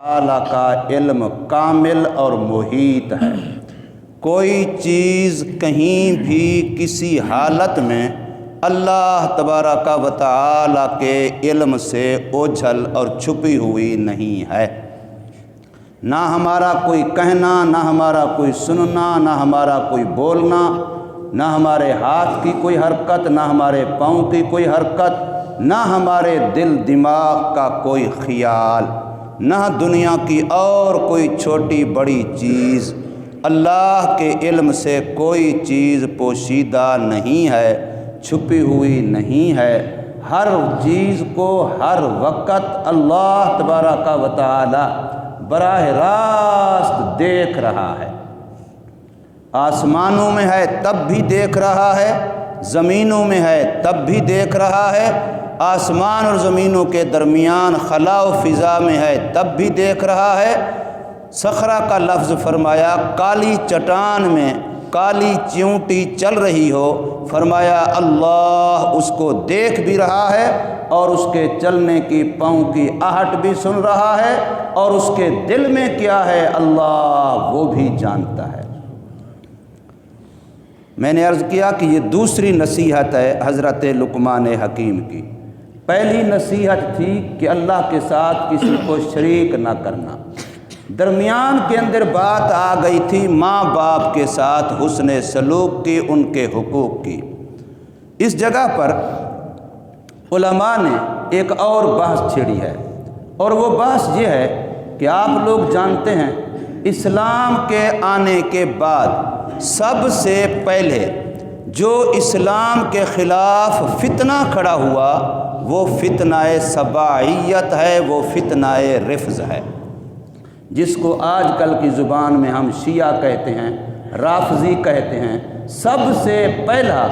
تعالیٰ کا علم کامل اور محیط ہے۔ کوئی چیز کہیں بھی کسی حالت میں اللہ تبارک و تعالیٰ کے علم سے اوجھل اور چھپی ہوئی نہیں ہے۔ نہ ہمارا کوئی کہنا، نہ ہمارا کوئی سننا، نہ ہمارا کوئی بولنا، نہ ہمارے ہاتھ کی کوئی حرکت، نہ ہمارے پاؤں کی کوئی حرکت، نہ ہمارے دل دماغ کا کوئی خیال، نہ دنیا کی اور کوئی چھوٹی بڑی چیز، اللہ کے علم سے کوئی چیز پوشیدہ نہیں ہے، چھپی ہوئی نہیں ہے۔ ہر چیز کو ہر وقت اللہ تبارک و تعالی براہ راست دیکھ رہا ہے۔ آسمانوں میں ہے تب بھی دیکھ رہا ہے، زمینوں میں ہے تب بھی دیکھ رہا ہے، آسمان اور زمینوں کے درمیان خلا و فضا میں ہے تب بھی دیکھ رہا ہے۔ صخرہ کا لفظ فرمایا، کالی چٹان میں کالی چیونٹی چل رہی ہو، فرمایا اللہ اس کو دیکھ بھی رہا ہے اور اس کے چلنے کی پاؤں کی آہٹ بھی سن رہا ہے، اور اس کے دل میں کیا ہے اللہ وہ بھی جانتا ہے۔ میں نے عرض کیا کہ یہ دوسری نصیحت ہے حضرت لقمان حکیم کی۔ پہلی نصیحت تھی کہ اللہ کے ساتھ کسی کو شریک نہ کرنا۔ درمیان کے اندر بات آ گئی تھی ماں باپ کے ساتھ حسن سلوک کی، ان کے حقوق کی۔ اس جگہ پر علماء نے ایک اور بحث چھیڑی ہے، اور وہ بحث یہ ہے کہ آپ لوگ جانتے ہیں اسلام کے آنے کے بعد سب سے پہلے جو اسلام کے خلاف فتنہ کھڑا ہوا وہ فتنہ سباعیت ہے، وہ فتنہ رفض ہے، جس کو آج کل کی زبان میں ہم شیعہ کہتے ہیں، رافضی کہتے ہیں۔ سب سے پہلا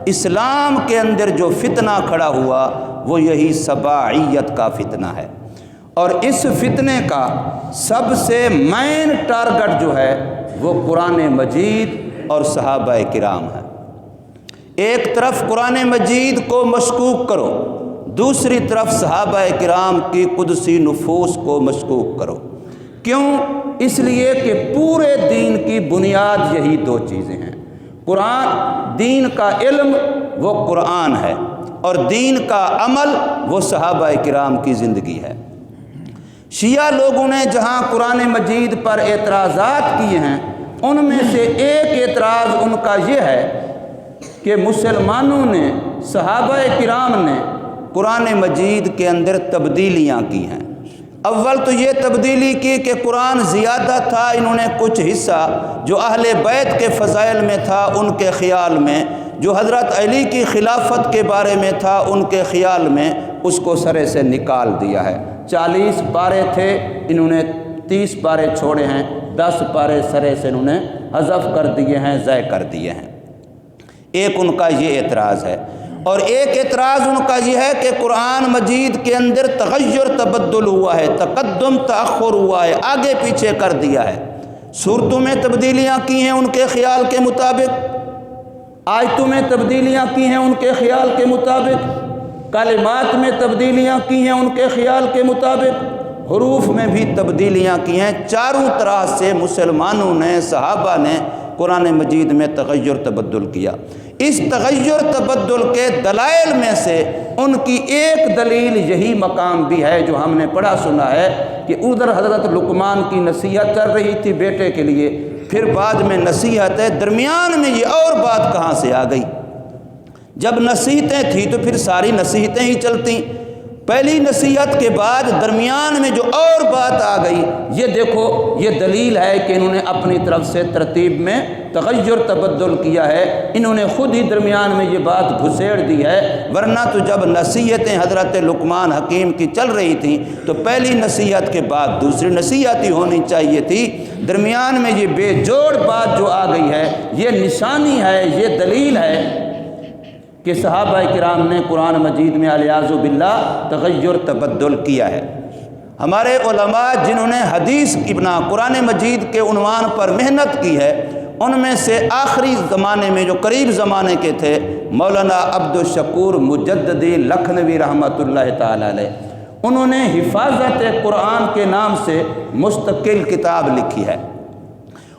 اسلام کے اندر جو فتنہ کھڑا ہوا وہ یہی سباعیت کا فتنہ ہے، اور اس فتنے کا سب سے مین ٹارگٹ جو ہے وہ قرآن مجید اور صحابہ کرام ہے۔ ایک طرف قرآن مجید کو مشکوک کرو، دوسری طرف صحابہ کرام کی قدسی نفوس کو مشکوک کرو۔ کیوں؟ اس لیے کہ پورے دین کی بنیاد یہی دو چیزیں ہیں۔ قرآن، دین کا علم وہ قرآن ہے، اور دین کا عمل وہ صحابہ کرام کی زندگی ہے۔ شیعہ لوگوں نے جہاں قرآن مجید پر اعتراضات کیے ہیں، ان میں سے ایک اعتراض ان کا یہ ہے کہ مسلمانوں نے، صحابہ کرام نے قرآن مجید کے اندر تبدیلیاں کی ہیں۔ اول تو یہ تبدیلی کی کہ قرآن زیادہ تھا، انہوں نے کچھ حصہ جو اہل بیت کے فضائل میں تھا ان کے خیال میں، جو حضرت علی کی خلافت کے بارے میں تھا ان کے خیال میں، اس کو سرے سے نکال دیا ہے۔ 40 پارے تھے، انہوں نے 30 پارے چھوڑے ہیں، 10 پارے سرے سے انہوں نے حذف کر دیے ہیں، ضائع کر دیے ہیں۔ ایک ان کا یہ اعتراض ہے، اور ایک اعتراض ان کا یہ ہے کہ قرآن مجید کے اندر تغیر تبدل ہوا ہے، تقدم تأخر ہوا ہے، آگے پیچھے کر دیا ہے۔ صورتوں میں تبدیلیاں کی ہیں ان کے خیال کے مطابق، آیتوں میں تبدیلیاں کی ہیں ان کے خیال کے مطابق، کلمات میں تبدیلیاں کی ہیں ان کے خیال کے مطابق، حروف میں بھی تبدیلیاں کی ہیں۔ چاروں طرح سے مسلمانوں نے، صحابہ نے قرآن مجید میں تغیر تبدل کیا۔ اس تغیر تبدل کے دلائل میں سے ان کی ایک دلیل یہی مقام بھی ہے جو ہم نے پڑھا سنا ہے کہ ادھر حضرت لقمان کی نصیحت چل رہی تھی بیٹے کے لیے، پھر بعد میں نصیحت ہے، درمیان میں یہ اور بات کہاں سے آ گئی؟ جب نصیحتیں تھیں تو پھر ساری نصیحتیں ہی چلتیں، پہلی نصیحت کے بعد درمیان میں جو اور بات آ گئی، یہ دیکھو یہ دلیل ہے کہ انہوں نے اپنی طرف سے ترتیب میں تغیر تبدل کیا ہے، انہوں نے خود ہی درمیان میں یہ بات گھسیڑ دی ہے۔ ورنہ تو جب نصیحتیں حضرت لقمان حکیم کی چل رہی تھیں تو پہلی نصیحت کے بعد دوسری نصیحت ہی ہونی چاہیے تھی، درمیان میں یہ بے جوڑ بات جو آ گئی ہے، یہ نشانی ہے، یہ دلیل ہے کہ صحابہ کرام نے قرآن مجید میں الیاذ باللہ تغیر تبدل کیا ہے۔ ہمارے علماء جنہوں نے حدیث کی بنا قرآن مجید کے عنوان پر محنت کی ہے، ان میں سے آخری زمانے میں جو قریب زمانے کے تھے مولانا عبد الشکور مجددی لکھنوی رحمۃ اللہ تعالی علیہ، انہوں نے حفاظت قرآن کے نام سے مستقل کتاب لکھی ہے۔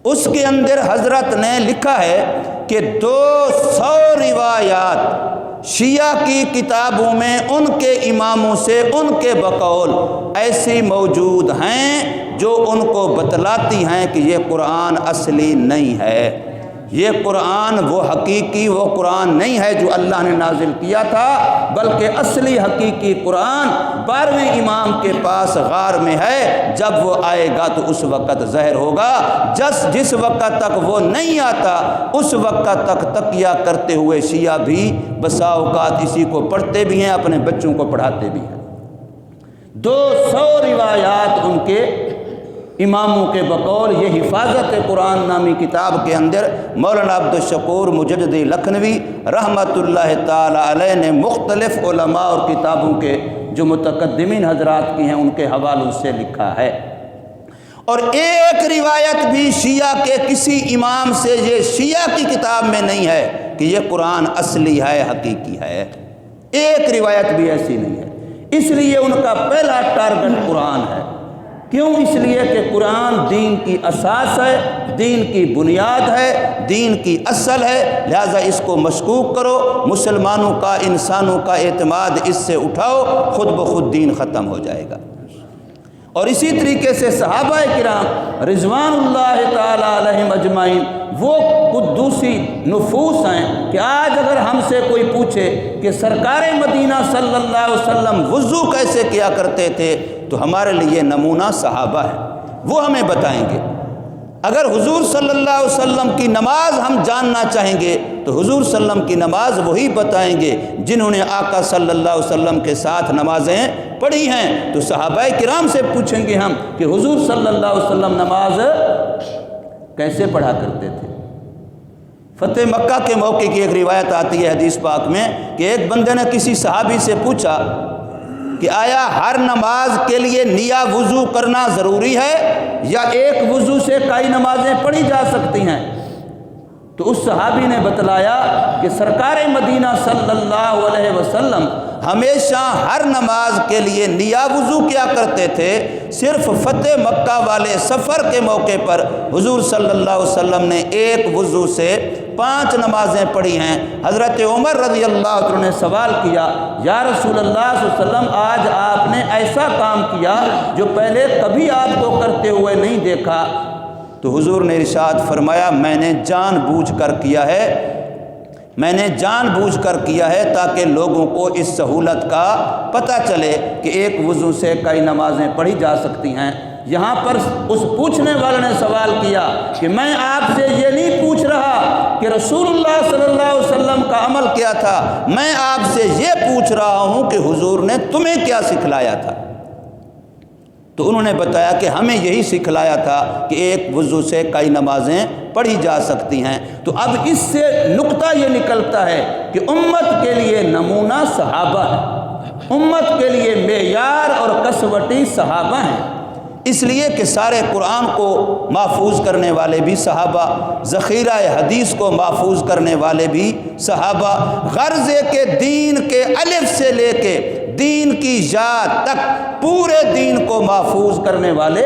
اس کے اندر حضرت نے لکھا ہے کہ 200 روایات شیعہ کی کتابوں میں ان کے اماموں سے ان کے بقول ایسی موجود ہیں جو ان کو بتلاتی ہیں کہ یہ قرآن اصلی نہیں ہے، یہ قرآن وہ حقیقی وہ قرآن نہیں ہے جو اللہ نے نازل کیا تھا، بلکہ اصلی حقیقی قرآن 12ویں امام کے پاس غار میں ہے، جب وہ آئے گا تو اس وقت ظاہر ہوگا، جس وقت تک وہ نہیں آتا اس وقت تک تقیہ کرتے ہوئے شیعہ بھی بسا اوقات اسی کو پڑھتے بھی ہیں، اپنے بچوں کو پڑھاتے بھی ہیں۔ 200 روایات ان کے اماموں کے بقول یہ حفاظت قرآن نامی کتاب کے اندر مولانا عبدالشکور مجددی لکھنوی رحمۃ اللہ تعالی علیہ نے مختلف علماء اور کتابوں کے جو متقدمین حضرات کی ہیں ان کے حوالوں سے لکھا ہے۔ اور ایک روایت بھی شیعہ کے کسی امام سے یہ شیعہ کی کتاب میں نہیں ہے کہ یہ قرآن اصلی ہے حقیقی ہے، ایک روایت بھی ایسی نہیں ہے۔ اس لیے ان کا پہلا ٹارگٹ قرآن ہے۔ کیوں؟ اس لیے کہ قرآن دین کی اساس ہے، دین کی بنیاد ہے، دین کی اصل ہے، لہذا اس کو مشکوک کرو، مسلمانوں کا انسانوں کا اعتماد اس سے اٹھاؤ، خود بخود دین ختم ہو جائے گا۔ اور اسی طریقے سے صحابہ کرام رضوان اللہ تعالی علیہم اجمعین وہ قدوسی نفوس ہیں کہ آج اگر ہم سے کوئی پوچھے کہ سرکار مدینہ صلی اللہ علیہ وسلم وضو کیسے کیا کرتے تھے تو ہمارے لیے نمونہ صحابہ ہے، وہ ہمیں بتائیں گے۔ اگر حضور صلی اللہ علیہ وسلم کی نماز ہم جاننا چاہیں گے تو حضور صلی اللہ علیہ وسلم کی نماز وہی بتائیں گے جنہوں نے آقا صلی اللہ علیہ وسلم کے ساتھ نمازیں پڑھی ہیں۔ تو صحابہ کرام سے پوچھیں گے ہم کہ حضور صلی اللہ علیہ وسلم نماز کیسے پڑھا کرتے تھے۔ فتح مکہ کے موقع کی ایک روایت آتی ہے حدیث پاک میں کہ ایک بندے نے کسی صحابی سے پوچھا کہ آیا ہر نماز کے لیے نیا وضو کرنا ضروری ہے یا ایک وضو سے کئی نمازیں پڑھی جا سکتی ہیں؟ تو اس صحابی نے بتلایا کہ سرکار مدینہ صلی اللہ علیہ وسلم ہمیشہ ہر نماز کے لیے نیا وضو کیا کرتے تھے، صرف فتح مکہ والے سفر کے موقع پر حضور صلی اللہ علیہ وسلم نے ایک وضو سے 5 نمازیں پڑھی ہیں۔ حضرت عمر رضی اللہ عنہ نے سوال کیا، یا رسول اللہ صلی اللہ علیہ وسلم آج آپ نے ایسا کام کیا جو پہلے کبھی آپ کو کرتے ہوئے نہیں دیکھا۔ تو حضور نے ارشاد فرمایا، میں نے جان بوجھ کر کیا ہے تاکہ لوگوں کو اس سہولت کا پتہ چلے کہ ایک وضو سے کئی نمازیں پڑھی جا سکتی ہیں۔ یہاں پر اس پوچھنے والے نے سوال کیا کہ میں آپ سے یہ نہیں پوچھ رہا کہ رسول اللہ صلی اللہ علیہ وسلم کا عمل کیا تھا، میں آپ سے یہ پوچھ رہا ہوں کہ حضور نے تمہیں کیا سکھلایا تھا۔ تو انہوں نے بتایا کہ ہمیں یہی سکھلایا تھا کہ ایک وضو سے کئی نمازیں پڑھی جا سکتی ہیں۔ تو اب اس سے نقطہ یہ نکلتا ہے کہ امت کے لیے نمونہ صحابہ ہے، امت کے لیے معیار اور کسوٹی صحابہ ہیں، اس لیے کہ سارے قرآن کو محفوظ کرنے والے بھی صحابہ، ذخیرہ حدیث کو محفوظ کرنے والے بھی صحابہ، غرض ہے کہ دین کے الف سے لے کے دین کی یا تک پورے دین کو محفوظ کرنے والے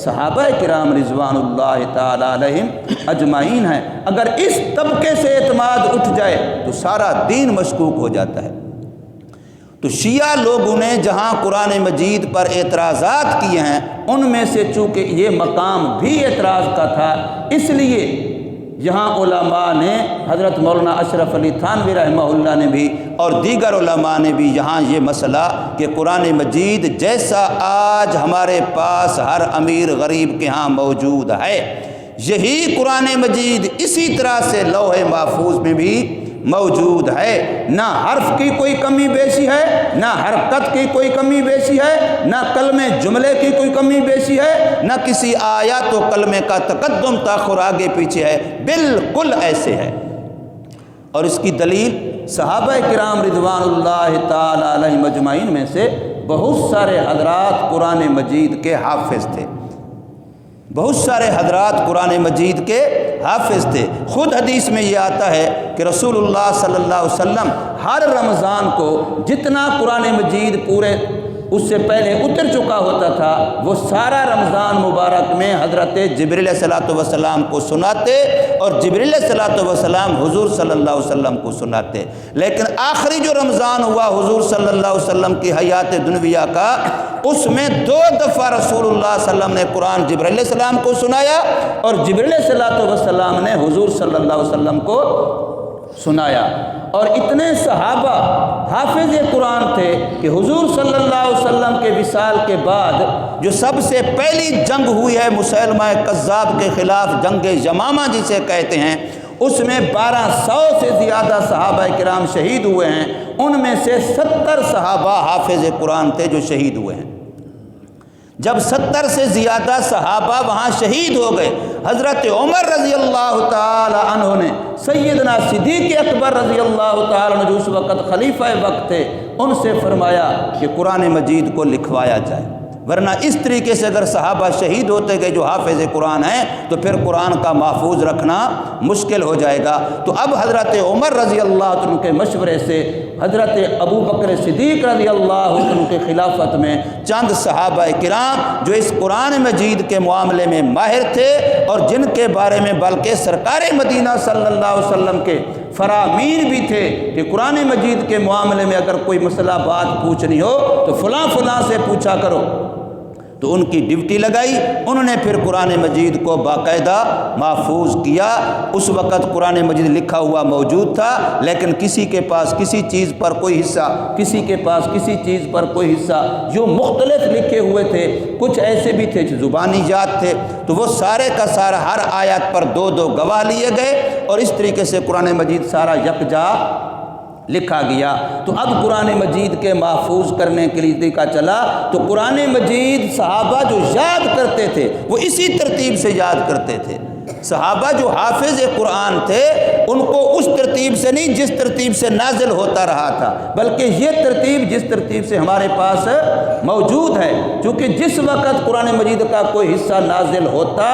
صحابہ کرام رضوان اللہ تعالی علیہم اجمعین ہیں۔ اگر اس طبقے سے اعتماد اٹھ جائے تو سارا دین مشکوک ہو جاتا ہے۔ تو شیعہ لوگوں نے جہاں قرآن مجید پر اعتراضات کیے ہیں ان میں سے چونکہ یہ مقام بھی اعتراض کا تھا، اس لیے یہاں علماء نے حضرت مولانا اشرف علی تھانوی رحمہ اللہ نے بھی اور دیگر علماء نے بھی یہاں یہ مسئلہ کہ قرآن مجید جیسا آج ہمارے پاس ہر امیر غریب کے ہاں موجود ہے، یہی قرآن مجید اسی طرح سے لوح محفوظ میں بھی موجود ہے، نہ حرف کی کوئی کمی بیشی ہے، نہ حرکت کی کوئی کمی بیشی ہے، نہ کلمے جملے کی کوئی کمی بیشی ہے، نہ کسی آیات و کلمے کا تقدم تاخر آگے پیچھے ہے، بالکل ایسے ہے۔ اور اس کی دلیل صحابہ کرام رضوان اللہ تعالی علیہم اجمعین میں سے بہت سارے حضرات قرآن مجید کے حافظ تھے، بہت سارے حضرات قرآن مجید کے حافظ تھے۔ خود حدیث میں یہ آتا ہے کہ رسول اللہ صلی اللہ علیہ وسلم ہر رمضان کو جتنا قرآن مجید پورے اس سے پہلے اتر چکا ہوتا تھا، وہ سارا رمضان مبارک میں حضرت جبریل علیہ الصلوۃ والسلام کو سناتے اور جبریل علیہ الصلوۃ والسلام حضور صلی اللہ علیہ وسلم کو سناتے۔ لیکن آخری جو رمضان ہوا حضور صلی اللہ علیہ وسلم کی حیات دنیویہ کا، اس میں 2 دفعہ رسول اللہ صلی اللہ علیہ وسلم نے قرآن جبریل علیہ السلام کو سنایا اور جبریل علیہ الصلوۃ والسلام نے حضور صلی اللہ علیہ وسلم کو سنایا۔ اور اتنے صحابہ حافظ قرآن تھے کہ حضور صلی اللہ علیہ وسلم کے وصال کے بعد جو سب سے پہلی جنگ ہوئی ہے مسیلمہ کذاب کے خلاف، جنگ یمامہ جسے کہتے ہیں، اس میں 1200 سے زیادہ صحابہ کرام شہید ہوئے ہیں۔ ان میں سے 70 صحابہ حافظ قرآن تھے جو شہید ہوئے ہیں۔ جب 70 سے زیادہ صحابہ وہاں شہید ہو گئے، حضرت عمر رضی اللہ تعالی عنہ نے سیدنا صدیق اکبر رضی اللہ تعالی عنہ جو اس وقت خلیفہ وقت تھے، ان سے فرمایا کہ قرآن مجید کو لکھوایا جائے، ورنہ اس طریقے سے اگر صحابہ شہید ہوتے گئے جو حافظ قرآن ہیں تو پھر قرآن کا محفوظ رکھنا مشکل ہو جائے گا۔ تو اب حضرت عمر رضی اللہ عنہ کے مشورے سے حضرت ابو بکر صدیق رضی اللہ عنہ کے خلافت میں چند صحابہ کرام جو اس قرآن مجید کے معاملے میں ماہر تھے اور جن کے بارے میں بلکہ سرکار مدینہ صلی اللہ علیہ وسلم کے فرامین بھی تھے کہ قرآن مجید کے معاملے میں اگر کوئی مسئلہ بات پوچھنی ہو تو فلاں فلاں سے پوچھا کرو، تو ان کی ڈیوٹی لگائی۔ انہوں نے پھر قرآن مجید کو باقاعدہ محفوظ کیا۔ اس وقت قرآن مجید لکھا ہوا موجود تھا، لیکن کسی کے پاس کسی چیز پر کوئی حصہ، کسی کے پاس کسی چیز پر کوئی حصہ، جو مختلف لکھے ہوئے تھے۔ کچھ ایسے بھی تھے جو زبانی یاد تھے، تو وہ سارے کا سارا ہر آیت پر 2 گواہ لیے گئے اور اس طریقے سے قرآن مجید سارا یکجا لکھا گیا۔ تو اب قرآن مجید کے محفوظ کرنے کے لیے دیکھا چلا تو قرآن مجید صحابہ جو یاد کرتے تھے وہ اسی ترتیب سے یاد کرتے تھے۔ صحابہ جو حافظ قرآن تھے ان کو اس ترتیب سے نہیں جس ترتیب سے نازل ہوتا رہا تھا، بلکہ یہ ترتیب جس ترتیب سے ہمارے پاس موجود ہے۔ چونکہ جس وقت قرآن مجید کا کوئی حصہ نازل ہوتا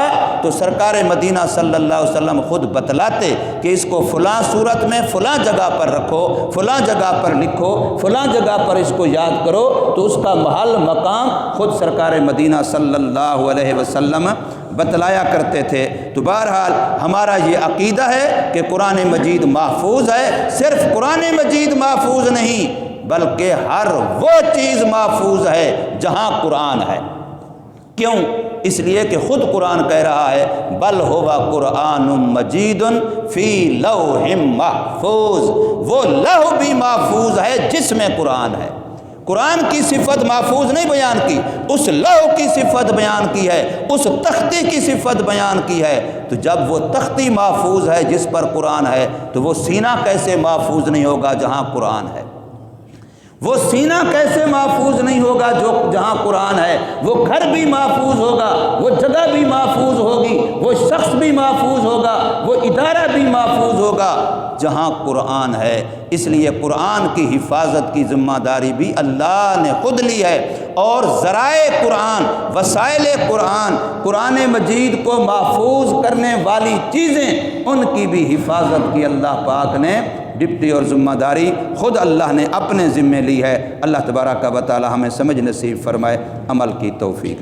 تو سرکار مدینہ صلی اللہ علیہ وسلم خود بتلاتے کہ اس کو فلاں صورت میں فلاں جگہ پر رکھو، فلاں جگہ پر لکھو، فلاں جگہ پر اس کو یاد کرو، تو اس کا محل مقام خود سرکار مدینہ صلی اللہ علیہ وسلم بتلایا کرتے تھے۔ تو بہرحال ہمارا یہ عقیدہ ہے کہ قرآن مجید محفوظ ہے۔ صرف قرآن مجید محفوظ نہیں بلکہ ہر وہ چیز محفوظ ہے جہاں قرآن ہے۔ کیوں؟ اس لیے کہ خود قرآن کہہ رہا ہے بل ہوا قرآن مجید فی لوح محفوظ، وہ لوح بھی محفوظ ہے جس میں قرآن ہے۔ قرآن کی صفت محفوظ نہیں بیان کی، اس لوح کی صفت بیان کی ہے، اس تختی کی صفت بیان کی ہے۔ تو جب وہ تختی محفوظ ہے جس پر قرآن ہے تو وہ سینہ کیسے محفوظ نہیں ہوگا جہاں قرآن ہے؟ وہ سینہ کیسے محفوظ نہیں ہوگا جو جہاں قرآن ہے؟ وہ گھر بھی محفوظ ہوگا، وہ جگہ بھی محفوظ ہوگی، وہ شخص بھی محفوظ ہوگا، وہ ادارہ بھی محفوظ ہوگا جہاں قرآن ہے۔ اس لیے قرآن کی حفاظت کی ذمہ داری بھی اللہ نے خود لی ہے، اور ذرائع قرآن، وسائل قرآن، قرآن مجید کو محفوظ کرنے والی چیزیں، ان کی بھی حفاظت کی اللہ پاک نے ڈپٹی اور ذمہ داری خود اللہ نے اپنے ذمے لی ہے۔ اللہ تبارک و تعالی ہمیں سمجھ نصیب فرمائے، عمل کی توفیق۔